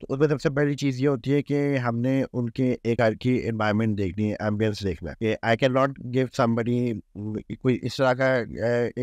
तो उसमें सबसे बड़ी चीज़ ये होती है कि हमने उनके एक घर की एनवायरनमेंट देखनी है, एम्बियंस देखना है कि I can not give somebody कोई इस तरह का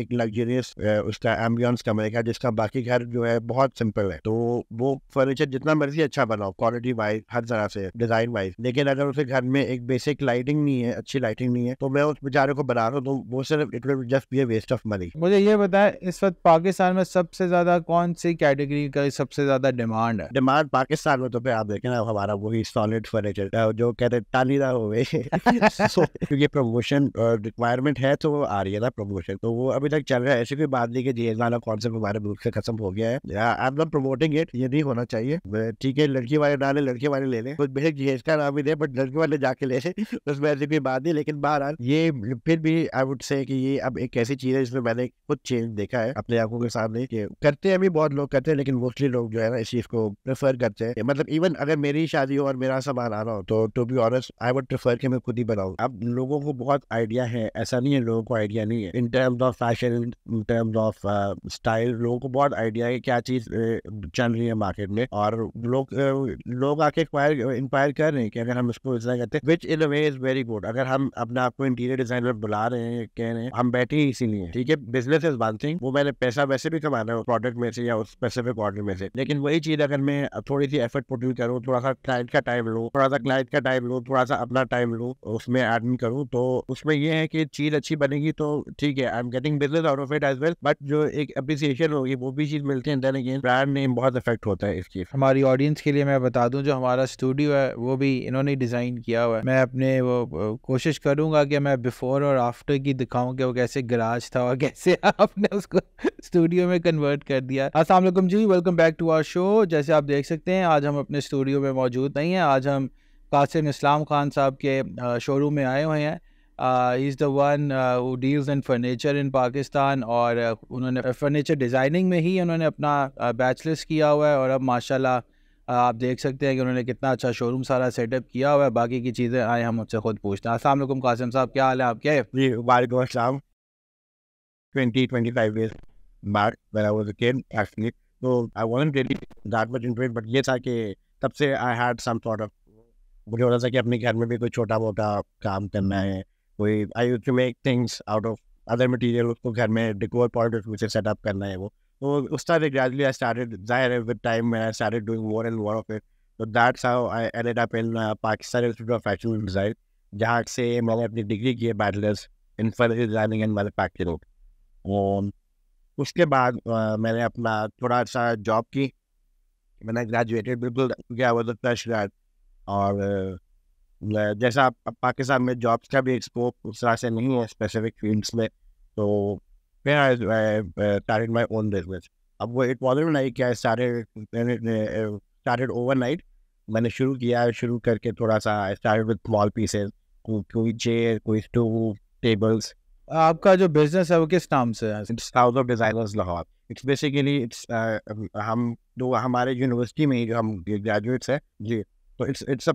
एक लग्जरियस उसका एम्बियंस कमरे का जिसका बाकी घर जो है बहुत सिंपल है। तो वो फर्नीचर जितना मर्जी अच्छा बनाओ, क्वालिटी वाइज, हर तरह से, डिजाइन वाइज, लेकिन अगर उसके घर में एक बेसिक लाइटिंग नहीं है, अच्छी लाइटिंग नहीं है, तो मैं उस बेचारे को बना रहा हूँ तो वो सिर्फ it will just be a waste of money. मुझे ये बताएं, इस वक्त पाकिस्तान में सबसे ज्यादा कौन सी कैटेगरी का सबसे ज्यादा डिमांड है? डिमांड पाकिस्तान में तो फिर आप देखें ना, हमारा वही सॉलिड फर्नीचर जो कहते हैं टालीदा हो गए So, क्योंकि प्रमोशन रिक्वायरमेंट है तो वो आ रही है ना प्रमोशन, तो वो अभी तक चल रहा है। ऐसी कोई बात नहीं कि जीएस वाला कॉन्सेप्ट हमारे मुल्क से खत्म हो गया है। I am not promoting it, ये नहीं होना चाहिए। ठीक है, लड़की वाले डाले, लड़के वाले ले लें, कुछ बेशक जीएस का नाम ही दे, बट लड़के वाले जाके ले लें, उसमें ऐसी कोई बात नहीं। लेकिन बहरहाल ये फिर भी आई वुड से कि ये अब एक ऐसी चीज है जिसमें मैंने कुछ चेंज देखा है अपने आंखों के सामने कि करते हैं भी, बहुत लोग करते हैं, लेकिन मोस्टली लोग जो है ना इस चीज को प्रेफर करते हैं। मतलब इवन अगर मेरी शादी हो और मेरा सामान आ रहा हो तो to be honest I would prefer कि मैं खुद ही बनाऊं। अब लोगों को बहुत आइडिया है, ऐसा नहीं है लोगों को आइडिया नहीं है in terms of fashion, in terms of style. लोगों को बहुत आइडिया है क्या चीज चल रही है मार्केट में, और लोग आके इंक्वायर कर रहे हैं कि अगर हम इसको डिजाइन करते हैं, विच इन अ वे इज वेरी गुड। अगर हम अपने आप को इंटीरियर डिजाइनर बुला रहे हैं, कह रहे हैं हम बैठे ही इसीलिए, ठीक है, बिजनेस इज वन थिंग, वो मैंने पैसा वैसे भी कमाना है प्रोडक्ट में से या उस स्पेसिफिक ऑर्डर में से, लेकिन वही चीज अगर मैं थोड़ी सी एफर्ट पुट इन करूँ, थोड़ा सा क्लाइंट का टाइम लूँ, थोड़ा सा क्लाइंट का टाइम लूँ, थोड़ा सा अपना टाइम लूँ, उसमें एडमिन करूँ, तो उसमें ये है कि चीज अच्छी बनेगी तो ठीक है, I am getting business out of it as well, but जो एक अप्रिसिएशन होगी वो भी चीज मिलती है। देन अगेन ब्रांड नेम बहुत इफेक्ट होता है इस चीज। हमारी ऑडियंस के लिए मैं बता दूं, जो हमारा स्टूडियो है वो भी इन्होंने डिज़ाइन किया हुआ है। मैं अपने वो कोशिश करूंगा कि मैं बिफोर और आफ्टर की दिखाऊं कि वो कैसे गराज था और कैसे आपने उसको स्टूडियो में कन्वर्ट कर दिया। अस्सलाम वालेकुम जी, welcome back to our show. जैसे आप देख सकते हैं आज हम अपने स्टूडियो में मौजूद नहीं हैं, आज हम कासिम इस्लाम खान साहब के शोरूम में आए हुए हैं। He is the one who deals in furniture इन पाकिस्तान, और उन्होंने फर्नीचर डिज़ाइनिंग में ही उन्होंने अपना बैचलर्स किया हुआ है, और अब माशाल्लाह आप देख सकते हैं कि उन्होंने कितना अच्छा शोरूम सारा सेटअप किया हुआ है। बाकी की चीज़ें आए हम मुझसे खुद पूछते हैं। अस्सलाम वालेकुम कासिम साहब, क्या हाल है आपके? जी वालेकुम अस्सलाम। 25 years back when I was a kid actually, so I wasn't really that much into it, but ये था कि तब से I had some sort of, मुझे होता था कि अपने घर में भी कोई छोटा मोटा काम करना है, कोई I used to make things out of other material, उसको घर में decor point of view से सेटअप करना है वो, तो उस तरह से gradually I started, ज़ाहिर है with time when I started doing more and more of it, so that's how I ended up in Pakistan Institute of Fashion and Design, जहाँ से मैंने अपनी डिग्री की है bachelors in furniture designing and manufacturing. और उसके बाद मैंने अपना थोड़ा सा जॉब की, मैंने ग्रेजुएटेड बिल्कुल गया वो तो फ्रेश ग्रेड, और जैसा अब पाकिस्तान में जॉब्स का भी स्कोप उस तरह से नहीं है स्पेसिफिक फील्ड्स में, तो फिर I started my own business. अब वो it wasn't like I started overnight, मैंने शुरू करके थोड़ा सा I started with small pieces, कोई चेयर, कोई स्टूल, टेबल्स। आपका जो बिज़नेस है वो किस नाम से है? It's house of designers Lahore. It's basically it's हम जो हमारे यूनिवर्सिटी में ही जो हम ग्रेजुएट्स हैं जी, तो इट्स अ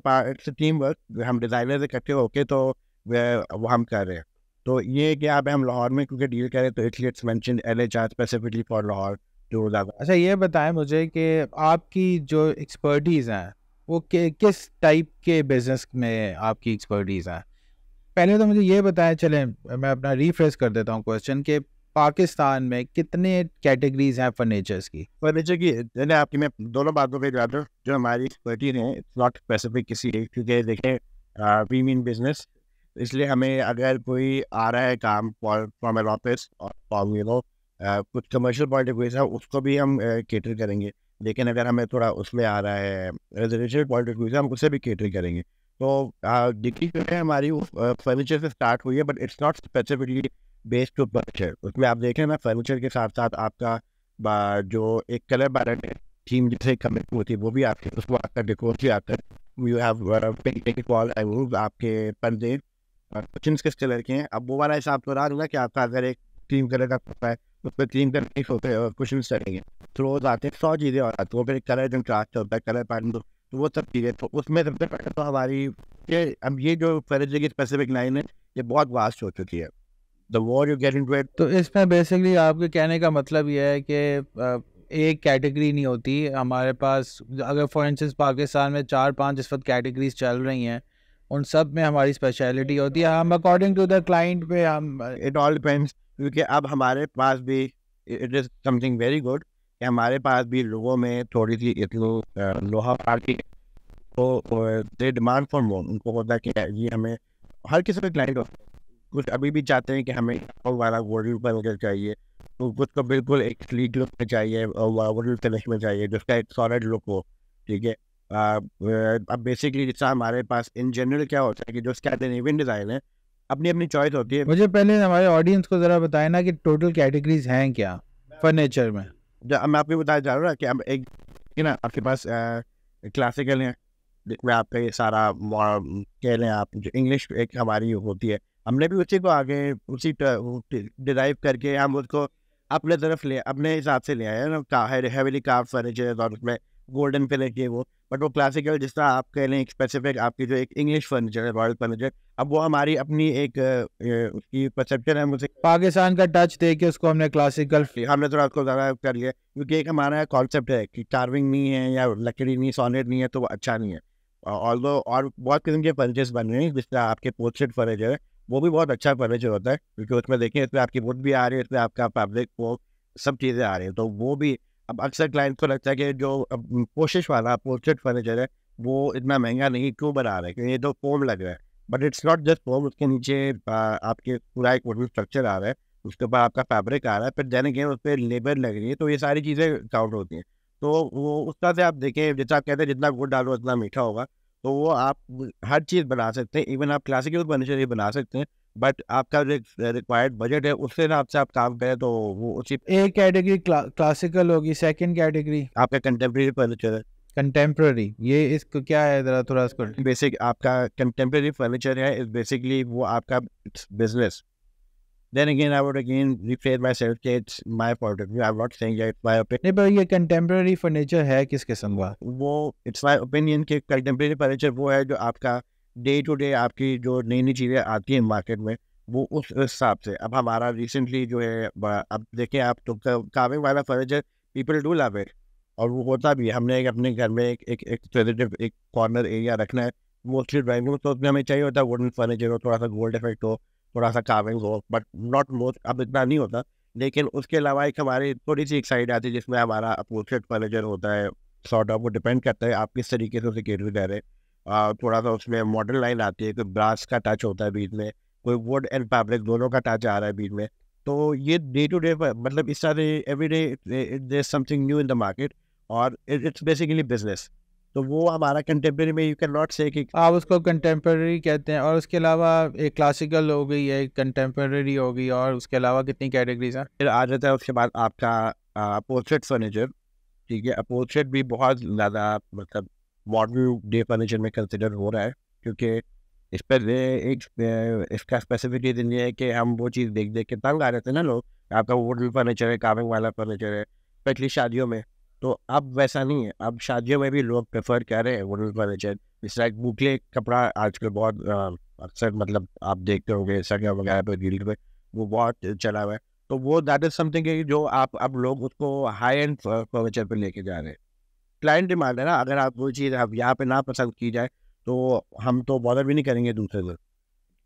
टीम वर्क, हम डिजाइनर्स इकट्ठे होके तो वो हम कर रहे हैं। तो ये कि आप हम लाहौर में क्योंकि डील करें तो इसलिए it's mention LHR specifically for Lahore जो ज़्यादा। अच्छा, ये बताएं मुझे कि आपकी जो एक्सपर्टीज़ हैं वो किस टाइप के बिज़नेस में आपकी एक्सपर्टीज़ हैं? पहले तो मुझे ये बताएं, चलें मैं अपना रिफ्रेश कर देता हूँ क्वेश्चन, कि पाकिस्तान में कितने कैटेगरीज हैं फर्नीचर्स की? फर्नीचर की मैंने आपकी मैं दोनों बातों पे जाता हूँ। जो हमारी एक्सपर्टीज है इट्स नॉट स्पेसिफिक किसी एक, क्योंकि देखें वी मीन बिजनेस, इसलिए हमें अगर कोई आ रहा है काम फ्रॉम एन ऑफिस और फ्रॉम कुछ कमर्शियल पॉइंट ऑफ व्यू से उसको भी हम केटर करेंगे, लेकिन अगर हमें थोड़ा उसमें आ रहा है रेजिडेंशियल पॉइंट ऑफ व्यू से हम उसे भी केटर करेंगे। तो डिग्री जो है हमारी फर्नीचर से स्टार्ट हुई है, but it's not specifically based to furniture. उसमें आप देखें ना, फर्नीचर के साथ साथ आपका जो एक कलर पैलेट है, थीम जिसे कमिट होती है वो भी आपके उसमें आपका डेकोर भी आता है। यू हैव पेंटिंग वॉल, आपके पर्दे किस किस कलर के हैं। अब वो वाला हिसाब तो रहा होगा कि आपका अगर एक क्रीम कलर का सोफा है उस पर क्रीम कलर के सोफे और कुशन चलेंगे, तो रोज आते हैं 100 चीज़ें और आती है, वो फिर कलर कंट्रास्ट होता है, कलर पैटर्न, तो वो सब चीज़ें। तो उसमें सबसे पहले तो हमारी अब ये जो फर्नीचर की स्पेसिफिक लाइन है ये बहुत वास्ट हो चुकी है। The more you get into it, तो इसमें बेसिकली आपके कहने का मतलब ये है कि एक कैटेगरी नहीं होती हमारे पास। अगर फॉर इंस्टेंस पाकिस्तान में 4-5 इस वक्त कैटेगरीज चल रही हैं, उन सब में हमारी स्पेशलिटी होती है। हम अकॉर्डिंग टू द क्लाइंट पे हम इट ऑल डिपेंड्स, क्योंकि अब हमारे पास भी it is something very good कि हमारे पास भी लोगों में थोड़ी सी इतनी लोहा पार्टी, तो दे डिमांड फॉर मोर। उनको होता है कि ये हमें, हर किसी के क्लाइंट कुछ अभी भी चाहते हैं कि हमें वाला गोल्डन फर्नीचर चाहिए, तो कुछ को बिल्कुल एक स्लीक लुक में चाहिए और वुडन फिनिश में चाहिए जिसका एक सॉलिड लुक हो। ठीक है, अब बेसिकली जैसा हमारे पास इन जनरल क्या होता है कि जो स्कैंडिनेवियन डिज़ाइन है, अपनी अपनी चॉइस होती है। मुझे पहले हमारे ऑडियंस को ज़रा बताएं ना कि टोटल कैटेगरीज हैं क्या फर्नीचर में। जो मैं आपको बताया जा रहा हूँ ना कि अब एक कि ना आपके पास क्लासिकल है जिसमें आपका ये सारा कह लें आप, जो इंग्लिश एक हमारी होती है, हमने भी उसी को आगे उसी डिराइव करके हम उसको अपने तरफ ले, अपने हिसाब से ले आए हैं ना। हैवीली कार्व फर्नीचर और उसमें गोल्डन फिनिश ये वो, बट वो क्लासिकल जिस तरह आप कह लें एक स्पेसिफिक आपकी जो एक इंग्लिश फर्नीचर है, रॉयल फर्नीचर, अब वो हमारी अपनी एक उसकी परसेप्शन है। मुझे पाकिस्तान का टच दे के उसको हमने क्लासिकल हमने थोड़ा उसको ज़्यादा कर लिया, क्योंकि एक हमारा कॉन्सेप्ट है कि कार्विंग नहीं है या लकड़ी नहीं, सॉलिड नहीं है, तो वो अच्छा नहीं है। ऑल्दो और बहुत किस्म के फर्नीचर्स बन रहे हैं, जिस तरह आपके पोर्ट्रेट फर्नीचर है, वो भी बहुत अच्छा फर्नीचर होता है, क्योंकि उसमें देखें इसमें आपकी वुड भी आ रही है, इसमें आपका फैब्रिक वो सब चीज़ें आ रही हैं, तो वो भी अब अक्सर क्लाइंट को लगता है कि जो कोशिश वाला पोर्ट्रेट फर्नीचर है वो इतना महंगा नहीं क्यों बना रहा है, क्योंकि ये तो फोम लग रहा है, but it's not just foam. उसके नीचे आपके पूरा एक वुडन स्ट्रक्चर आ रहा है, उसके ऊपर आपका फैब्रिक आ रहा है, फिर देन अगेन उस पर लेबर लग रही है, तो ये सारी चीज़ें काउंट होती हैं। तो वो उस तरह से आप देखें, जैसा आप कहते हैं जितना गुड़ डालो उतना मीठा होगा, तो वो आप हर चीज़ बना सकते हैं, इवन आप क्लासिकल फर्नीचर ही बना सकते हैं, बट आपका जो रिक्वायर्ड बजट है उसके हिसाब से आप काम करें तो वो उसी एक कैटेगरी क्लासिकल होगी, सेकंड कैटेगरी आपका कंटेम्प्रेरी फर्नीचर है। कंटेम्प्ररी। ये इसको क्या है, जरा थोड़ा इसको बेसिक आपका कंटेम्प्रेरी फर्नीचर है इज बेसिकली वो आपका business. Then again, I would again rephrase myself that it's my point of view. I'm not saying that it's my opinion. नहीं, पर ये कंटेम्प्ररी फर्नीचर है किस किस्म का? वो इट्स माई ओपिनियन कि कंटेम्प्रेरी फर्नीचर वो है जो आपका डे टू डे आपकी जो नई नई चीज़ें आती हैं मार्केट में, वो उस हिसाब से। अब हमारा रिसेंटली जो है अब देखें आप, तो कार्विंग वाला furniture people do love it, और वो होता भी है। हमने अपने घर में एक पॉजिटिव एक कॉर्नर एरिया रखना है, मोस्टली ड्राइंग रूम, तो उसमें हमें चाहिए होता है वुडन फर्नीचर हो, थोड़ा सा गोल्ड इफेक्ट हो, थोड़ा सा कार्विंग हो, बट नॉट मोस्ट, अब इतना नहीं होता। लेकिन उसके अलावा एक हमारी थोड़ी सी एक साइड आती है जिसमें हमारा अपोजिट फर्नीचर होता है, सॉर्ट ऑफ। वो डिपेंड करता है आप किस तरीके से उसे कैटर कर रहे हैं। थोड़ा सा उसमें मॉडर्न लाइन आती है, कोई ब्रास का टच होता है बीच में, कोई वुड एंड फैब्रिक दोनों का टच आ रहा है बीच में। तो ये डे टू डे मतलब इस तरह से every day there is something new in the market, और इट्स बेसिकली बिजनेस। तो वो हमारा कंटेम्प्रेरी में यू कैन नॉट से कि आप उसको कंटेम्प्ररी कहते हैं। और उसके अलावा एक क्लासिकल हो गई, एक कंटेम्प्ररी हो गई, और उसके अलावा कितनी कैटेगरीज हैं? फिर आ जाता है उसके बाद आपका पोर्ट्रेट फर्नीचर। ठीक है, अपोजिट भी बहुत ज़्यादा मतलब मॉडर्न डे फर्नीचर में कंसिडर हो रहा है, क्योंकि इस पर इसका स्पेसिफिक रीज़न ये है कि हम वो चीज़ देख देख के तंग आ जाते हैं ना लोग। आपका वुडन फर्नीचर है, कार्विंग वाला फर्नीचर है, स्पेशली शादियों में। तो अब वैसा नहीं है, अब शादियों में भी लोग प्रेफर कर रहे हैं वुडन फर्नीचर। इस लाइक बुकले कपड़ा आजकल बहुत अक्सर मतलब आप देखते होंगे सड़ियों वगैरह पर, रील पे वो बहुत चला हुआ है। तो वो दैट इज समथिंग जो आप अब लोग उसको हाई एंड फर्नीचर पे लेके जा रहे हैं। क्लाइंट डिमांड है ना, अगर आप वो चीज़ अब यहाँ पे ना पसंद की जाए तो हम तो बॉदर भी नहीं करेंगे दूसरे से।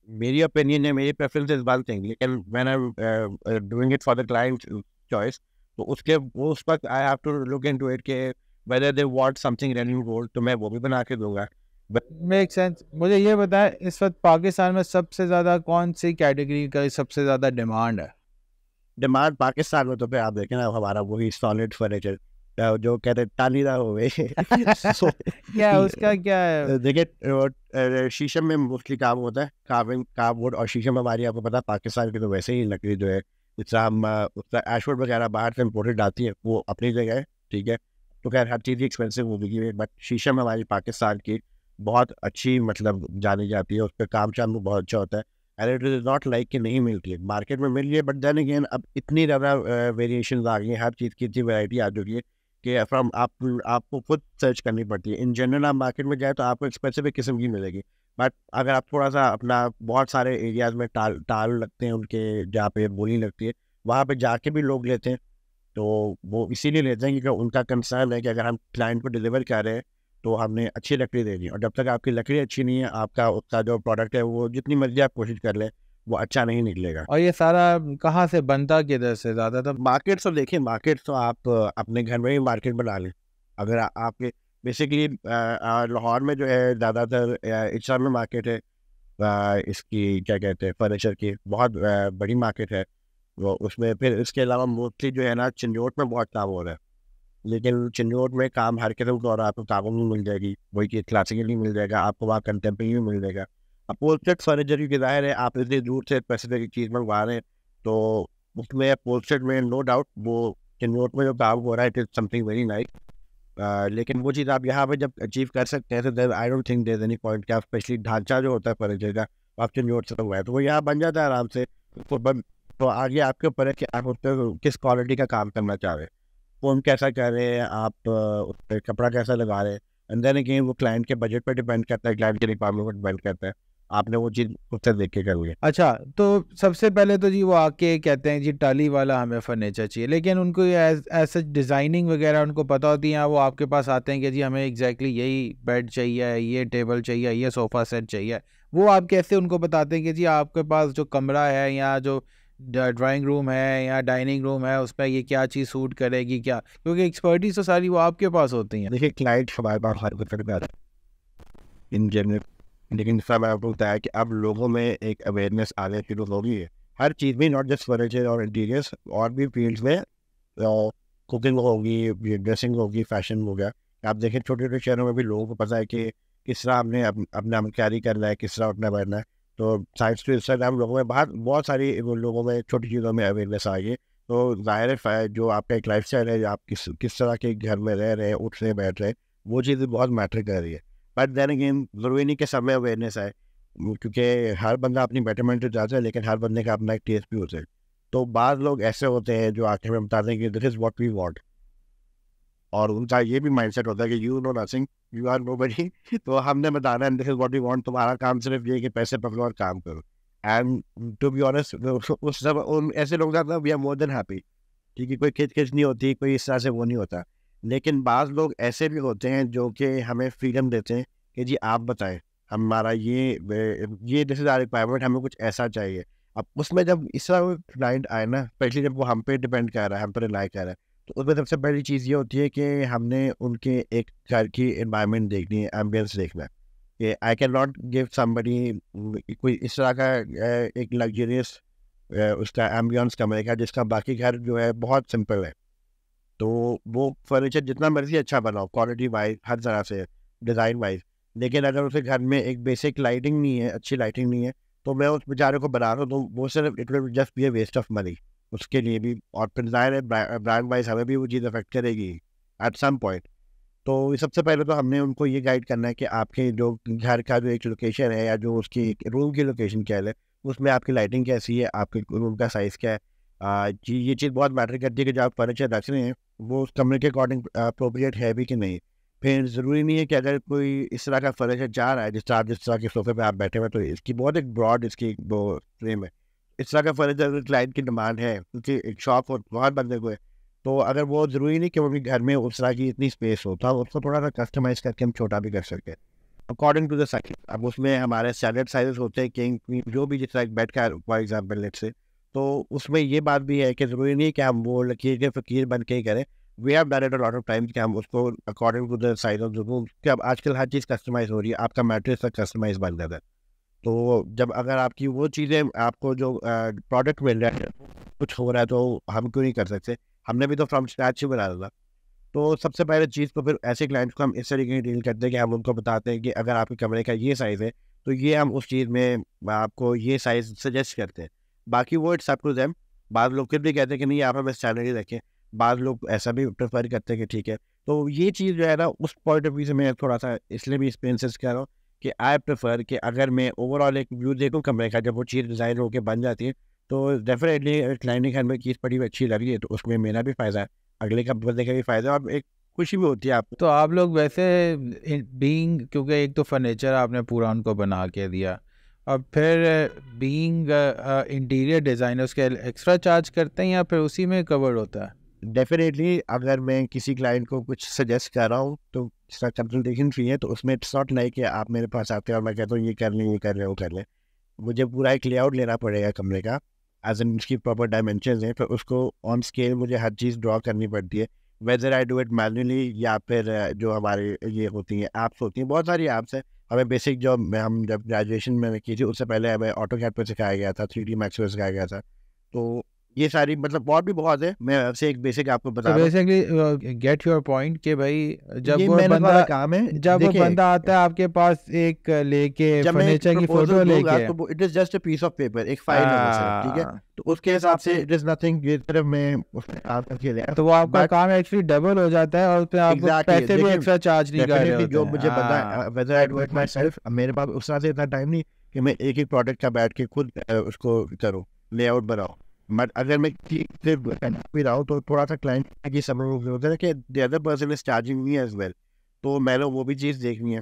मेरी ओपिनियन है, मेरी प्रेफरेंस इज वन थिंग, लेकिन when I doing it for the client choice, तो उसके वो उस वक्त I have to look into it के whether they want something running gold, तो मैं वो भी बना के दूंगा। Make sense. मुझे ये बताएं, इस वक्त पाकिस्तान में सबसे ज़्यादा कौन सी कैटेगरी का सबसे ज़्यादा डिमांड है? डिमांड पाकिस्तान में तो फिर आप देखें ना, हमारा वही सॉलिड फर्नीचर जो कहते हैं टालीदा हो गए। क्या उसका क्या है? देखिए शीशम में मोस्टली काम होता है, कार्विंग कार्डवुड, और शीशम हमारी आपको पता है पाकिस्तान की तो वैसे ही लकड़ी जो है, जिस तरह हम उसका एशवुड वगैरह बाहर से इम्पोर्टेड आती है, वो अपनी जगह है। ठीक है, तो खैर हर चीज़ एक्सपेंसिव होगी, बट शीशम हमारी पाकिस्तान की बहुत अच्छी मतलब जानी जाती है, उस पर काम शाम भी बहुत अच्छा होता है। And it is not like कि नहीं मिलती है, मार्केट में मिल रही है, बट देन अगेन अब इतनी ज़्यादा वेरिएशन आ गई हैं, हर चीज़ की इतनी वैरायटी आ चुकी है कि फ्रॉम आपको खुद सर्च करनी पड़ती है। इन जनरल आप मार्केट में जाए तो आपको एक स्पेसिफिक किस्म की मिलेगी, बट अगर आप थोड़ा सा अपना बहुत सारे एरियाज़ में टाल लगते हैं उनके, जहाँ पे बोली लगती है, वहाँ पे जाके भी लोग लेते हैं। तो वो इसीलिए लेते हैं क्योंकि उनका कंसर्न है कि अगर हम क्लाइंट को डिलीवर कर रहे हैं तो हमने अच्छी लकड़ी देनी है, और जब तक आपकी लकड़ी अच्छी नहीं है आपका उसका जो प्रोडक्ट है वो जितनी मर्जी आप कोशिश कर लें वो अच्छा नहीं निकलेगा। और ये सारा कहाँ से बनता, किधर से ज़्यादातर? मार्केट तो देखिए, मार्केट तो आप अपने घर में ही मार्केट बना लें। अगर आपके बेसिकली लाहौर में जो है ज़्यादातर इचरा में मार्केट है, इसकी क्या कहते हैं फर्नीचर की बहुत बड़ी मार्केट है वो। उसमें फिर इसके अलावा मोस्टली जो है ना चिंजोट में बहुत काम हो रहा है, लेकिन चिंजोट में काम हर किस्म का, और आपको काबुल में मिल जाएगी वही चीज़, क्लासिकली मिल जाएगा आपको, वहाँ कंटेम्प्रेरी भी मिल जाएगा। अपोजिट फर्नीचर की ज़ाहिर है आप इतनी दूर से स्पेसिफिक चीज़ मंगवा रहे हैं तो उसमें अपोजिट में नो डाउट वो चिंजोट में जो काम हो रहा है it is something very nice. लेकिन वो चीज़ आप यहाँ पे जब अचीव कर सकते हैं तो there I don't think there any point कि आप स्पेशली ढांचा जो होता है फर्नीचर का आप चिंजोट से मंगवाएं, तो वो यहाँ बन जाता है आराम से। तो आगे आपके ऊपर है कि आप उस पर किस क्वालिटी का काम करना चाह रहे हैं, फ़ोन कैसा कर रहे हैं आप, उस पर कपड़ा कैसा लगा रहे हैं, एंड देन अगेन वो क्लाइंट के बजट पर डिपेंड करता है, क्लाइंट के रिक्वायरमेंट पर डिपेंड करता है। आपने वो चीज़ उससे देख के करनी है। अच्छा, तो सबसे पहले तो जी वो आके कहते हैं जी टाली वाला हमें फर्नीचर चाहिए, लेकिन उनको ऐसा डिज़ाइनिंग वगैरह उनको पता होती है, वो आपके पास आते हैं कि जी हमें एग्जैक्टली यही बेड चाहिए, ये टेबल चाहिए, ये सोफ़ा सेट चाहिए। वो आप कैसे उनको बताते हैं कि जी आपके पास जो कमरा है या जो ड्राइंग रूम है या डाइनिंग रूम है उसमें ये क्या चीज़ सूट करेगी क्या, क्योंकि एक्सपर्टीज तो सारी वो आपके पास होती हैं। देखिए क्लाइंट हमारे पास हर वक्त में आता है इन जनरल, लेकिन सब आपको बताया कि अब लोगों में एक अवेयरनेस आने शुरू हो गई है हर चीज़ में, नॉट जस्ट फर्नीचर और इंटीरियर्स, और भी फील्ड्स में। कुकिंग होगी, ड्रेसिंग होगी, फैशन हो गया। आप देखें छोटे छोटे शहरों में भी लोगों को पता है कि किस तरह हमने अपना कैरी करना है, किस तरह उठना बैठना है। तो साइंस टू इंस्टाग्राम लोगों में बहुत सारी लोगों में छोटी चीज़ों में अवेयरनेस आ गई। तो ज़ाहिर है जो आपका एक लाइफ स्टाइल है, आप किस तरह के घर में रह रहे हैं, उठ रहे बैठ रहे हैं, वो चीज़ बहुत मैटर कर रही है। बट देन अगेन ज़रूरी नहीं कि सब में अवेयरनेस आए, क्योंकि हर बंदा अपनी बेटरमेंट तो चाहता है, लेकिन हर बंदे का अपना एक टेस्ट भी होता है। तो बाद लोग ऐसे होते हैं जो आखिर में बताते हैं कि this is what we want, और उनका ये भी माइंडसेट होता है कि you know nothing, you are nobody. तो हमने बताना है this is what we want, तुम्हारा काम सिर्फ ये कि पैसे पकड़ो और काम करो। एंड टू बी ऑनेस्ट उस सब उन ऐसे लोग साथ we are more than happy, क्योंकि कोई खिच नहीं होती, कोई इस तरह से वो नहीं होता। लेकिन बाज़ लोग ऐसे भी होते हैं जो कि हमें फ्रीडम देते हैं कि जी आप बताएं, हमारा ये दिस इज आवर रिक्वायरमेंट, हमें कुछ ऐसा चाहिए। अब उसमें जब इस तरह क्लाइंट आए ना, स्पेशली जब वो हम पे डिपेंड कर रहा है, हम पर रिलाई कर रहा है, तो उसमें सबसे पहली चीज़ ये होती है कि हमने उनके एक घर की एनवायरनमेंट देखनी है, एम्बियंस देखना है कि I can not give somebody कोई इस तरह का एक लग्जरियस उसका एम्बियंस कमरे का जिसका बाकी घर जो है बहुत सिंपल है। तो वो फर्नीचर जितना मर्जी अच्छा बनाओ क्वालिटी वाइज हर तरह से, डिज़ाइन वाइज, लेकिन अगर उसे घर में एक बेसिक लाइटिंग नहीं है, अच्छी लाइटिंग नहीं है, तो मैं उस बेचारे को बना रहा हूँ तो वो सिर्फ it will just be a waste of money उसके लिए भी, और फिर ज़ाहिर है ब्रांड वाइज हमें भी वो चीज़ अफेक्ट करेगी एट सम पॉइंट। तो सबसे पहले तो हमने उनको ये गाइड करना है कि आपके जो घर का जो एक लोकेशन है या जो उसकी रूम की लोकेशन क्या है, उसमें आपकी लाइटिंग कैसी है, आपके रूम का साइज़ क्या है। जी ये चीज़ बहुत मैटर करती है कि जो आप फर्नीचर रख रहे हैं वो उस कमरे के अकॉर्डिंग अप्रोप्रिएट है भी कि नहीं। फिर ज़रूरी नहीं है कि अगर कोई इस तरह का फर्नीचर चाह रहा है जिस तरह के सोफे पे आप बैठे हुए, तो इसकी बहुत एक ब्रॉड इसकी वो फ्रेम है। इस तरह का फर्नीचर क्लाइंट की डिमांड है, क्योंकि एक शॉप और बहुत बंदे को है। तो अगर वो ज़रूरी नहीं कि वो भी घर में उस तरह की इतनी स्पेस हो, तो उसको थोड़ा सा कस्टमाइज़ करके हम छोटा भी कर सकते हैं अकॉर्डिंग टू द साइज। अब उसमें हमारे स्टैंडर्ड साइजेस होते हैं, किंग क्वीन जो भी, जिस तरह एक बेड का फॉर एग्जाम्पल लेट्स से। तो उसमें ये बात भी है कि ज़रूरी नहीं कि हम वो लकीर के फ़कीर बन के ही करें। We have done it a lot of times कि हम उसको according to the size of the room, कि अब आजकल हर चीज़ कस्टमाइज़ हो रही है, आपका मैट्रेस तक कस्टमाइज़ बन जाता है। तो जब अगर आपकी वो चीज़ें आपको जो प्रोडक्ट मिल रहा है कुछ हो रहा है, तो हम क्यों नहीं कर सकते? हमने भी तो फ्रॉम स्क्रैच ही बनाया था। तो सबसे पहले चीज़ तो फिर ऐसे क्लाइंट्स को हम इस तरीके की डील करते हैं कि हम उनको बताते हैं कि अगर आपके कमरे का ये साइज़ है तो ये हम उस चीज़ में आपको ये साइज़ सजेस्ट करते हैं। बाकी वो इट्स अप टू देम। बाद लोग फिर भी कहते हैं कि नहीं आप हमें स्टैंडर्ड ही रखें। बाद लोग ऐसा भी प्रेफर करते हैं कि ठीक है। तो ये चीज़ जो है ना, उस पॉइंट ऑफ व्यू से मैं थोड़ा सा इसलिए भी इस पे इंसिस्ट कर रहा हूँ कि आई प्रेफर कि अगर मैं ओवरऑल एक व्यू देखूँ कमरे का, जब वो चीज़ डिज़ाइन होकर बन जाती है, तो डेफिनेटली क्लाइंट के घर में चीज़ बड़ी अच्छी लग रही है तो उसमें मेरा भी फ़ायदा है, अगले का बंदे का भी फ़ायदा है, और एक खुशी भी होती है आपको। तो आप लोग वैसे बीइंग, क्योंकि एक तो फर्नीचर आपने पूरा उनको बना के दिया, और फिर बीइंग इंटीरियर डिज़ाइनर उसके एक्स्ट्रा चार्ज करते हैं या फिर उसी में कवर होता है? डेफिनेटली अगर मैं किसी क्लाइंट को कुछ सजेस्ट कर रहा हूँ तो इसका कंसल्टेशन फी है, तो उसमें इट्स नॉट लाइक कि आप मेरे पास आते हैं और मैं कहता हूँ ये कर लें, ये कर लें, वो कर लें। मुझे पूरा एक लेआउट लेना पड़ेगा कमरे का, एज इन उसकी प्रॉपर डायमेंशंस हैं, फिर उसको ऑन स्केल मुझे हर चीज़ ड्रॉ करनी पड़ती है, whether I do it manually या फिर जो हमारे ये होती हैं ऐप्स होती हैं, बहुत सारी ऐप्स हैं। हमें बेसिक जो हम जब ग्रेजुएशन में की थी उससे पहले हमें ऑटोकैड पर सिखाया गया था, 3D मैक्स पर सिखाया गया था। तो ये सारी मतलब और भी बहुत है, मैं आपसे एक बेसिक आपको बता तो रहा हूँ। बेसिकली गेट योर पॉइंट कि भाई जब ये वो मेहनत बंदा वाला काम है। जब वो देखिए, बंदा आता है आपके पास एक लेके जब मैं एक फर्नीचर की प्रपोजल फोटो दूंगा लेके तो वो it is just a piece of paper, एक फाइल है वो सिर्फ, ठीक है। आ, तो उसके हिसाब से इट इज नथिंग, ये सिर्फ मैं उसमें काम करके लिया। तो वो आपका बट काम एक्चुअली डबल हो जाता है और उसमें आपको एग्जैक्टली पैसे भी देखिए, एक्स्ट्रा चार्ज नहीं कर रहे डेफिनेटली होते जो हैं। मुझे पता whether I do it my self, मेरे पास उस तरह से इतना टाइम नहीं कि मैं एक एक प्रोडक्ट का बैठ के खुद उसको करूँ, लेआउट बनाऊँ। बट अगर मैं सिर्फ भी रहा हूँ तो थोड़ा सा क्लाइंट की समझ होता है कि the other person is charging me as well, तो मैंने वो भी चीज़ देखनी है।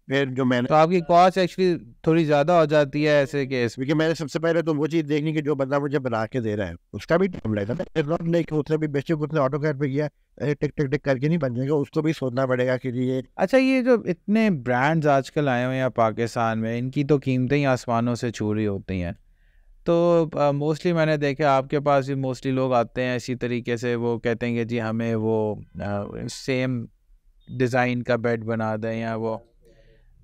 फिर जो मैंने तो आपकी कॉस्ट एक्चुअली थोड़ी ज़्यादा हो जाती है ऐसे केस में। क्योंकि मैंने सबसे पहले तो वो चीज़ देखनी कि जो बंदा मुझे बना के दे रहा है उसका भी टाइम लगता है। इट्स नॉट लाइक उसने भी बेशक उसने ऑटोकैड पे किया, टिक टिक टिक करके नहीं बन जाएगा, उसको भी सोचना पड़ेगा कि ये अच्छा, ये जो इतने ब्रांड्स आजकल आए हुए हैं पाकिस्तान में, इनकी तो कीमतें ही आसमानों से छू रही होती हैं। तो मोस्टली मैंने देखा आपके पास भी मोस्टली लोग आते हैं इसी तरीके से, वो कहते हैं कि जी हमें वो सेम डिज़ाइन का बेड बना दें या वो,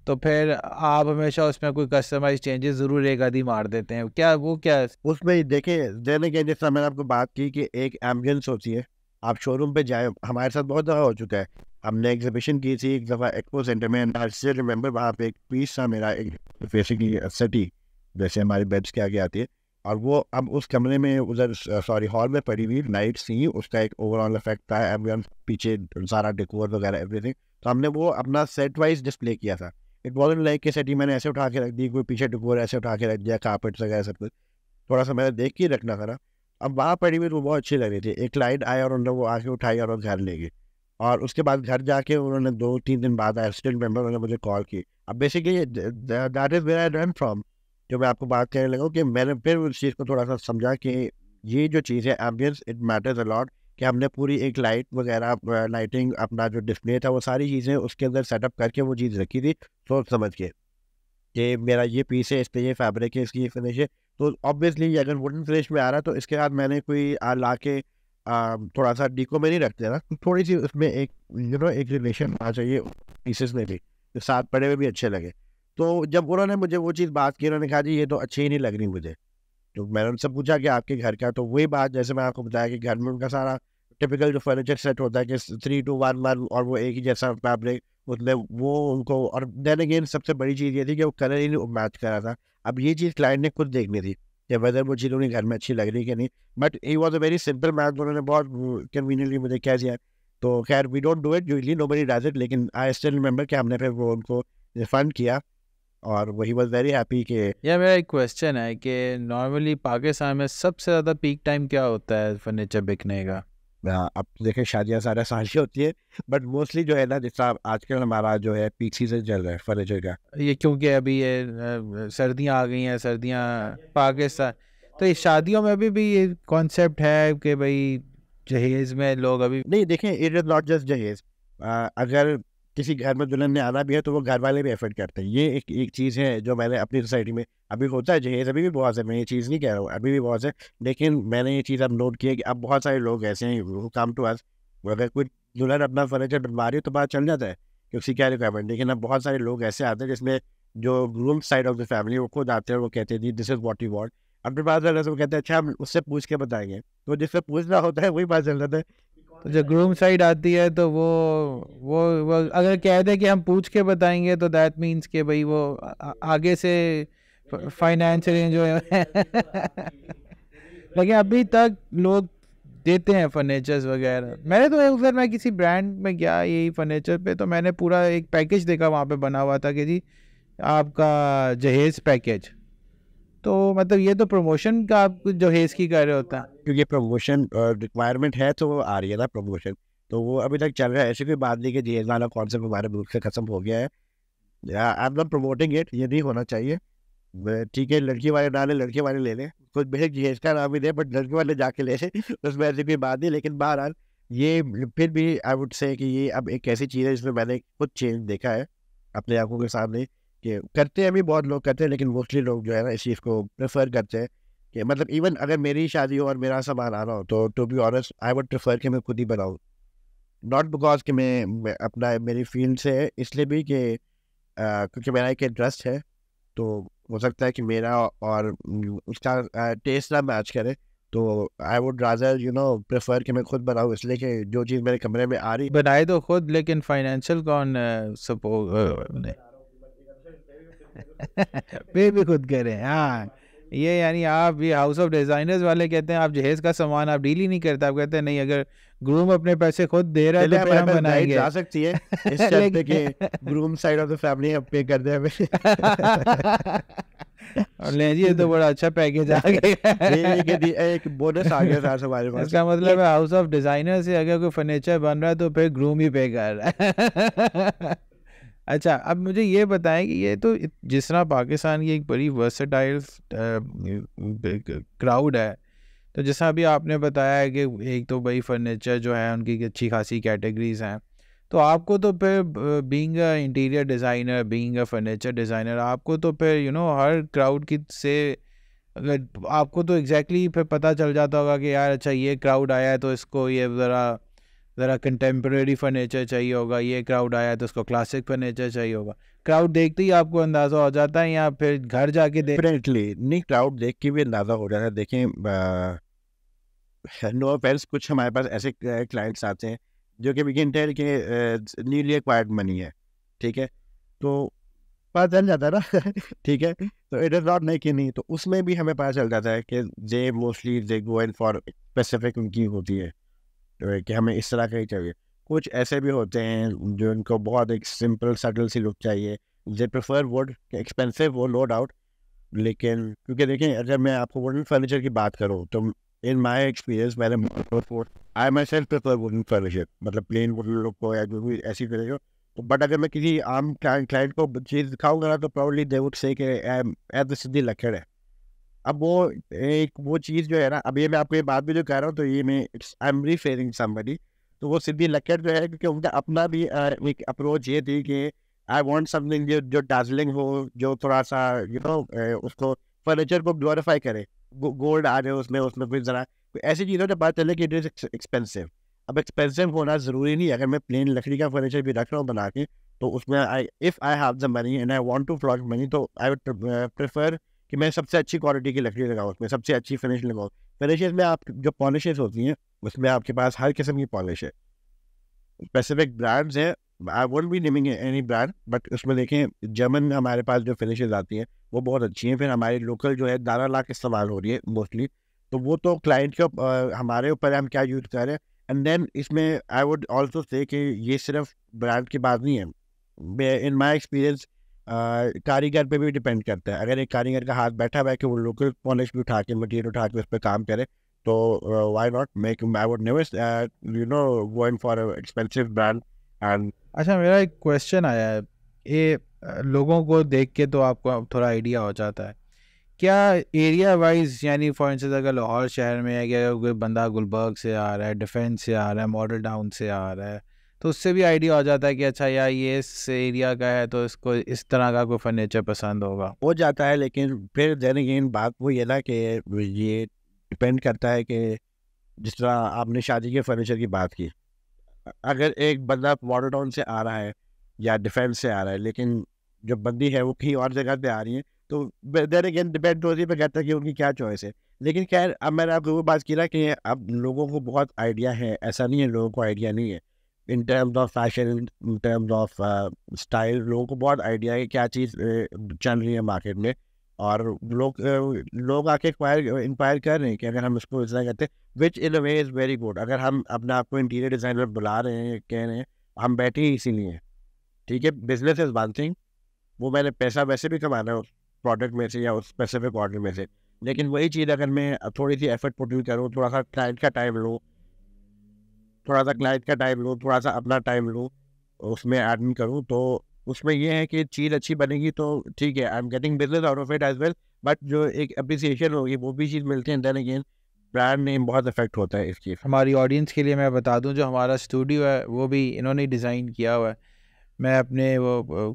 तो फिर आप हमेशा उसमें कोई कस्टमाइज चेंजेस ज़रूर एक आधी मार देते हैं, क्या वो क्या है? उसमें देखिए देने के जैसा मैंने आपको बात की कि एक एम्बियंस होती है। आप शोरूम पे जाए, हमारे साथ बहुत दफ़ा हो चुका है, हमने एग्जीबिशन की थी एक दफ़ा एक्सपो सेंटर में, आई स्टिल रिमेंबर वहाँ पे एक पीस था मेरा, एक बेसिकली सेटी जैसे हमारी बेड्स के आगे आती है, और वो अब उस कमरे में उधर सॉरी हॉल में पड़ी हुई लाइट्स थी, उसका एक ओवरऑल इफेक्ट था, एम्बियंस पीछे सारा डेकोर वगैरह एवरीथिंग, तो हमने वो अपना सेट वाइज डिस्प्ले किया था। इट वॉजंट लाइक कि सेटी मैंने ऐसे उठा के रख दी, कोई पीछे डेकोर ऐसे उठा के रख दिया, कारपेट्स वगैरह सब कुछ थोड़ा सा मैंने देख के ही रखना था ना। अब वहाँ पड़ी हुई तो बहुत अच्छी लग रही थी, एक क्लाइंट आया और उन्होंने वो आके उठाई और वो घर ले गई, और उसके बाद घर जाके उन्होंने 2-3 दिन बाद आई स्टिल रिमेंबर उन्होंने मुझे कॉल की। अब basically that is where I run from, जो मैं आपको बात करने लगा हूँ कि मैंने फिर उस चीज़ को थोड़ा सा समझा कि ये जो चीज़ है ambience it matters a lot, कि हमने पूरी एक लाइट वगैरह लाइटिंग अपना जो डिस्प्ले था वो सारी चीज़ें उसके अंदर सेटअप करके वो चीज़ रखी थी सोच समझ के कि मेरा ये पीस है, इस पे ये फैब्रिक है, इसकी ये फिनिश है। तो ऑब्वियसली अगर वुडन फिनिश में आ रहा है तो इसके बाद मैंने कोई ला के थोड़ा सा डीको में नहीं रख देना, तो थोड़ी सी उसमें एक एक रिलेशन आना चाहिए पीसेस में भी, तो साथ पड़े हुए भी अच्छे लगे। तो जब उन्होंने मुझे वो चीज़ बात की, उन्होंने कहा जी ये तो अच्छी ही नहीं लग रही मुझे। तो मैंने उनसे पूछा कि आपके घर का, तो वही बात जैसे मैं आपको बताया कि घर में उनका सारा टिपिकल जो फर्नीचर सेट होता है कि 3-2-1-1 और वो एक ही जैसा फैब्रिक, मतलब वो उनको, और देन अगेन सबसे बड़ी चीज़ ये थी कि वो कलर ही नहीं मैच कर रहा था। अब ये चीज़ क्लाइंट ने खुद देखनी थी कि वेदर वो चीज़ उन्हें घर में अच्छी लग रही कि नहीं, but he was a very simple math, उन्होंने बहुत कन्वीनियंटली मुझे कह दिया। तो खैर we don't do it usually, nobody does it, लेकिन आई स्टिल रिमेंबर कि हमने फिर वो उनको रिफंड किया और वही वॉज वेरी हैप्पी कि यह मेरा एक क्वेश्चन है कि नॉर्मली पाकिस्तान में सबसे ज़्यादा पीक टाइम क्या होता है फर्नीचर बिकने का? हाँ, अब देखिए शादियाँ सारा साल की होती है, बट मोस्टली जो है ना, जैसा आजकल हमारा जो है पीक सीजन चल रहा है फर्नीचर का। ये क्योंकि अभी ये सर्दियाँ आ गई हैं, सर्दियाँ पाकिस्तान, तो ये शादियों में अभी भी ये कॉन्सेप्ट है कि भाई जहेज़ में लोग अभी नहीं देखें, इट इज़ नॉट जस्ट दहेज, अगर किसी घर में दुल्हन ने आना भी है तो वो घर वाले भी एफर्ट करते हैं। ये एक चीज़ है जो मैंने अपनी सोसाइटी में अभी होता है, जहेज अभी भी बहुत है, मैं ये चीज़ नहीं कह रहा हूँ, अभी भी बहुत है, लेकिन मैंने ये चीज़ अब नोट की है कि अब बहुत सारे लोग ऐसे हैं हु कम टू अस, अगर कोई दुल्हन अपना फर्नीचर बनवा रही है तो बात चल जाता है कि उसकी क्या रिक्वायरमेंट, लेकिन अब बहुत सारे लोग ऐसे आते हैं जिसमें जो groom side of the family वो खुद आते हैं, वो कहते हैं जी this is what you want. अपने पास वाले से वो कहते हैं अच्छा हम उससे पूछ के बताएंगे, तो जिससे पूछना होता है वही बात चल जाता है। तो जब ग्रूम साइड आती है तो वो अगर कह दे कि हम पूछ के बताएंगे तो दैट मीन्स कि भाई वो आगे से फाइनेंस अरेंज हो लेकिन अभी तक लोग देते हैं फर्नीचर्स वगैरह। मैंने तो उधर मैं किसी ब्रांड में गया यही फर्नीचर पे, तो मैंने पूरा एक पैकेज देखा वहाँ पे बना हुआ था कि जी आपका जहेज पैकेज, तो मतलब ये तो प्रमोशन का आप कुछ जहेज की कर रहे होता है। क्योंकि प्रमोशन रिक्वायरमेंट है तो वो आ रही है ना प्रमोशन, तो वो अभी तक चल रहा है। ऐसी कोई बात नहीं कि जी वाला कॉन्सेप्ट हमारे मुल्क से खत्म हो गया है, I am not promoting it, ये नहीं होना चाहिए, ठीक है लड़की वाले ना ले, लड़के वाले ले लें, कुछ बेशक जहेज का नाम ही दे बट लड़के वाले जाके ले लें, उसमें ऐसी कोई बात नहीं। लेकिन बहरहाल ये फिर भी आई वुड से कि ये अब एक ऐसी चीज़ है जिसमें मैंने कुछ चेंज देखा है अपने आंखों के सामने, कि करते हैं, अभी बहुत लोग करते हैं लेकिन मोस्टली लोग जो है ना इस चीज़ को प्रेफर करते हैं कि मतलब इवन अगर मेरी शादी हो और मेरा सामान आ रहा हो तो to be honest I would prefer कि मैं खुद ही बनाऊँ, नॉट बिकॉज कि मैं अपना मेरी फील्ड से है, इसलिए भी कि क्योंकि मेरा एक इंटरेस्ट है, तो हो सकता है कि मेरा और उसका टेस्ट ना मैच करे, तो आई वुड रादर प्रेफर कि मैं खुद बनाऊँ, इसलिए कि जो चीज़ मेरे कमरे में आ रही बनाए तो खुद, लेकिन फाइनेंशियल कौन सपोर्ट पे भी खुद करें। हाँ, ये यानी आप ये हाउस ऑफ डिजाइनर्स वाले कहते हैं आप जहेज का सामान आप डील ही नहीं करते, आप कहते हैं नहीं अगर ग्रूम अपने पैसे खुद दे रहा है तो फिर हम बनाएंगे। जा सकती है इस शर्त पे कि groom side of the family पे कर दे हमें। और ले जी, ये तो बड़ा अच्छा पैकेज आ गया, एक बोनस आ गया था हमारे पास। इसका मतलब है हाउस ऑफ डिजाइनर से अगर कोई फर्नीचर बन रहा है तो फिर ग्रूम ही पे कर रहा है। अच्छा, अब मुझे ये बताएं कि ये तो जिस तरह पाकिस्तान की एक बड़ी वर्सेटाइल क्राउड है, तो जैसा अभी आपने बताया है कि एक तो भाई फर्नीचर जो है उनकी अच्छी खासी कैटेगरीज हैं, तो आपको तो फिर being a interior designer, being a furniture designer, आपको तो फिर हर क्राउड की से अगर आपको तो एग्जैक्टली फिर पता चल जाता होगा कि यार अच्छा ये क्राउड आया है तो इसको ये ज़रा ज़रा कंटेम्प्रेरी फर्नीचर चाहिए होगा, ये क्राउड आया है तो उसको क्लासिक फर्नीचर चाहिए होगा। क्राउड देखते ही आपको अंदाज़ा हो जाता है या फिर घर जाके डेफिनेटली नहीं, क्राउड देख के भी अंदाज़ा हो जाता है। देखें नो ऑफेंस, कुछ हमारे पास ऐसे क्लाइंट्स आते हैं जो कि वी कैन टेल के न्यूली एक्वायर्ड मनी है, ठीक है, तो पता चल जाता है ना। ठीक है, तो इट इज़ नॉट नहीं कि नहीं, तो उसमें भी हमें पता चल जाता है कि they mostly they go in for specific उनकी होती है कि हमें इस तरह का ही चाहिए। कुछ ऐसे भी होते हैं जो इनको बहुत एक सिंपल सटल सी लुक चाहिए, दे प्रेफर वुड, एक्सपेंसिव वो नो डाउट, लेकिन क्योंकि देखें अगर मैं आपको वुडन फर्नीचर की बात करूँ तो इन माय एक्सपीरियंस मैंने I myself prefer wooden furniture, मतलब प्लेन वुडन लुक हो या जो भी ऐसी तरह हो, तो बट अगर मैं किसी आम क्लाइंट को चीज़ दिखाऊंगा ना तो प्राउडली दे वुड से कि सिद्धि लकड़ है। अब वो चीज़ जो है ना, अब ये मैं आपको ये बात भी जो कह रहा हूँ तो ये मैं आई एम रिफेरिंग समबडी, तो वो सिद्धि लकड़ जो है क्योंकि उनका अपना भी एक अप्रोच ये थी कि आई वांट समथिंग जो डार्जिलिंग हो, जो थोड़ा सा उसको फर्नीचर को ग्लोरीफाई करे, गोल्ड आ जाए उसमें उसमें फिर ज़रा ऐसी चीज़ों से बात चले कि इट इज़ एक्सपेंसिव। अब एक्सपेंसिव होना ज़रूरी नहीं, अगर मैं प्लेन लकड़ी का फर्नीचर भी रख रहा हूँ बना के, तो उसमें if I have the money and I want to float money, तो आई वुड प्रेफर कि मैं सबसे अच्छी क्वालिटी की लकड़ी लगाऊँ, उसमें सबसे अच्छी फिनिश लगाऊँ। फिनिशेस में आप जो पॉलिशेस होती हैं उसमें आपके पास हर किस्म की पॉलिश है, स्पेसिफिक ब्रांड्स हैं, I won't be naming any brand, but उसमें देखें जर्मन हमारे पास जो फिनिशेस आती हैं वो बहुत अच्छी हैं, फिर हमारी लोकल जो है दाना लाख इस्तेमाल हो रही है मोस्टली, तो वो तो क्लाइंट के हमारे ऊपर हम क्या यूज़ कर रहे हैं। एंड देन इसमें आई वुड ऑल्सो से कि ये सिर्फ ब्रांड की बात नहीं है, इन माई एक्सपीरियंस कारीगर पे भी डिपेंड करता है। अगर एक कारीगर का हाथ बैठा हुआ है कि वो लोकल पॉलिश भी उठा के मटीरियल उठा के उस पर काम करे, तो why not make, I would never going for expensive brand and. अच्छा, मेरा एक क्वेश्चन आया है, ये लोगों को देख के तो आपको थोड़ा आइडिया हो जाता है, क्या एरिया वाइज यानी फॉर इंस्टेंस अगर लाहौर शहर में है, क्या कोई बंदा गुलबर्ग से आ रहा है, डिफेंस से आ रहा है, मॉडल टाउन से आ रहा है, तो उससे भी आइडिया हो जाता है कि अच्छा यार ये इस एरिया का है तो इसको इस तरह का कोई फर्नीचर पसंद होगा, हो जाता है। लेकिन फिर देन अगेन बात वो ये ना कि ये डिपेंड करता है कि जिस तरह आपने शादी के फर्नीचर की बात की, अगर एक बंदा मॉडल टाउन से आ रहा है या डिफेंस से आ रहा है, लेकिन जो बंदी है वो कहीं और जगह पे आ रही है, तो देन अगेन डिपेंड होती पे कहता है कि उनकी क्या चॉइस है। लेकिन खैर अब मैंने आपको वो बात की ना कि अब लोगों को बहुत आइडिया है, ऐसा नहीं है लोगों को आइडिया नहीं है, in terms of fashion, in terms of style, लोगों को बहुत आइडिया है कि क्या चीज़ चल रही है मार्केट में, और लोग आके इंक्वायर कर रहे हैं कि अगर हम इसको इस तरह करते हैं, विच इन अ वे इज़ वेरी गुड। अगर हम अपने आप को इंटीरियर डिज़ाइनर बुला रहे हैं, कह रहे हैं, हम बैठे ही इसीलिए, ठीक है, बिजनेस इज़ वन थिंग, वो मैंने पैसा वैसे भी कमाना है उस प्रोडक्ट में से या उस स्पेसिफिक ऑर्डर में से, लेकिन वही चीज़ अगर मैं थोड़ी सी एफर्ट पुट इन करूँ, थोड़ा सा क्लाइंट का टाइम लूँ, थोड़ा सा अपना टाइम लूँ, उसमें एडमिन करूँ, तो उसमें ये है कि चीज़ अच्छी बनेगी तो ठीक है, I am getting business out of it as well, but जो एक अप्रिसिएशन होगी वो भी चीज़ मिलती है, देन अगेन ब्रांड नेम बहुत इफेक्ट होता है इस चीज़। हमारी ऑडियंस के लिए मैं बता दूं, जो हमारा स्टूडियो है वो भी इन्होंने डिज़ाइन किया हुआ है। मैं अपने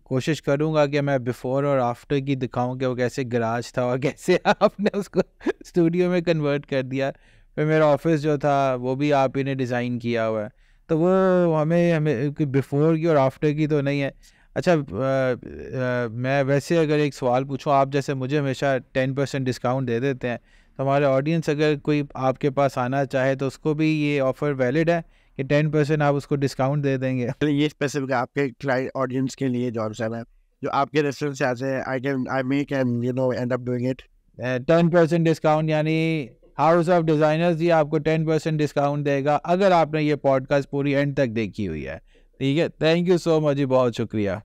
कोशिश करूंगा कि मैं बिफ़ोर और आफ्टर की दिखाऊं कि वो कैसे गराज था और कैसे आपने उसको स्टूडियो में कन्वर्ट कर दिया। फिर मेरा ऑफिस जो था वो भी आप ही ने डिज़ाइन किया हुआ है, तो वो हमें हमें बिफ़ोर की और आफ्टर की तो नहीं है। अच्छा, मैं वैसे अगर एक सवाल पूछूं, आप जैसे मुझे हमेशा 10% डिस्काउंट दे देते हैं, तो हमारे ऑडियंस अगर कोई आपके पास आना चाहे तो उसको भी ये ऑफ़र वैलिड है कि 10% आप उसको डिस्काउंट दे देंगे? ये स्पेसिफिक आपके क्लाइंट ऑडियंस के लिए जॉनसन है, जो आपके रेस्टोरेंट से आते हैं, I make and you know and up doing it. 10% discount, यानी हाउस ऑफ डिज़ाइनर्स ये आपको 10% डिस्काउंट देगा अगर आपने ये पॉडकास्ट पूरी एंड तक देखी हुई है। ठीक है, थैंक यू सो मच जी, बहुत शुक्रिया।